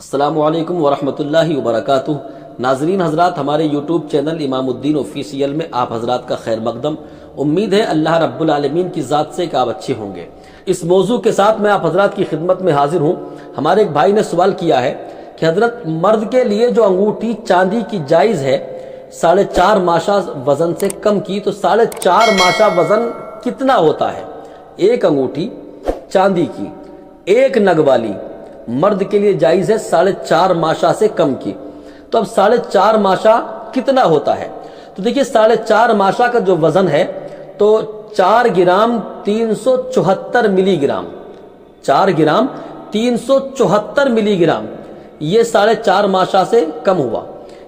السلام علیکم ورحمۃ اللہ وبرکاتہ۔ ناظرین حضرات، ہمارے یوٹیوب چینل امام الدین آفیشیل میں آپ حضرات کا خیر مقدم۔ امید ہے اللہ رب العالمین کی ذات سے کہ آپ اچھے ہوں گے۔ اس موضوع کے ساتھ میں آپ حضرات کی خدمت میں حاضر ہوں۔ ہمارے ایک بھائی نے سوال کیا ہے کہ حضرت مرد کے لیے جو انگوٹھی چاندی کی جائز ہے 4.5 ماشا وزن سے کم کی، تو 4.5 ماشا وزن کتنا ہوتا ہے؟ ایک انگوٹھی چاندی کی ایک نگ والی مرد کے لیے جائز ہے 4.5 ماشا سے کم کی، تو اب 4.5 ماشا کتنا ہوتا ہے؟ تو دیکھیے 4.5 ماشا کا جو وزن ہے تو 4 گرام 374 ملی گرام، 4 گرام 374 ملی گرام، یہ 4.5 ماشا سے کم ہوا۔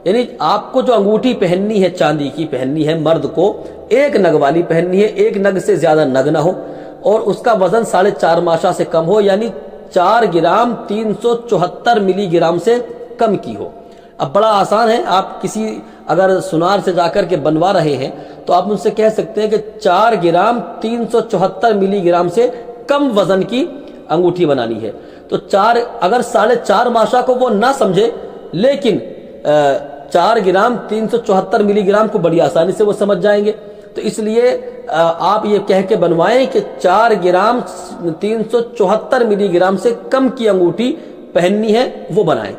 یعنی آپ کو جو انگوٹھی پہننی ہے چاندی کی، پہننی ہے مرد کو، ایک نگ والی پہننی ہے، ایک نگ سے زیادہ نگ نہ ہو، اور اس کا وزن 4.5 ماشا سے کم ہو، یعنی 4 گرام 374 ملی گرام سے کم کی ہو۔ اب بڑا آسان ہے، آپ کسی اگر سنار سے جا کر کے بنوا رہے ہیں تو آپ ان سے کہہ سکتے ہیں کہ 4 گرام 374 ملی گرام سے کم وزن کی انگوٹھی بنانی ہے۔ تو اگر 4.5 ماشا کو وہ نہ سمجھے، لیکن 4 گرام 374 ملی گرام کو بڑی آسانی سے وہ سمجھ جائیں گے، تو اس لیے آپ یہ کہہ کے بنوائیں کہ 4 گرام 374 ملی گرام سے کم کی انگوٹھی پہننی ہے، وہ بنائیں۔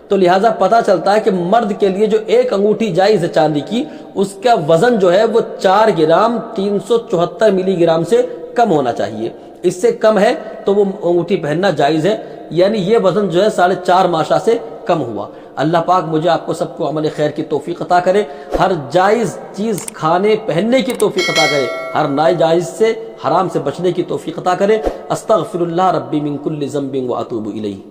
تو لہٰذا پتہ چلتا ہے کہ مرد کے لیے جو ایک انگوٹھی جائز ہے چاندی کی، اس کا وزن جو ہے وہ 4 گرام 374 ملی گرام سے کم ہونا چاہیے۔ اس سے کم ہے تو وہ انگوٹھی پہننا جائز ہے، یعنی یہ وزن جو ہے 4.5 ماشا سے کم ہوا۔ اللہ پاک مجھے آپ کو سب کو عمل خیر کی توفیق عطا کرے، ہر جائز چیز کھانے پہننے کی توفیق عطا کرے، ہر ناجائز سے حرام سے بچنے کی توفیق عطا کرے۔ استغفر اللہ ربی من کل ذنب واتوب الیہ۔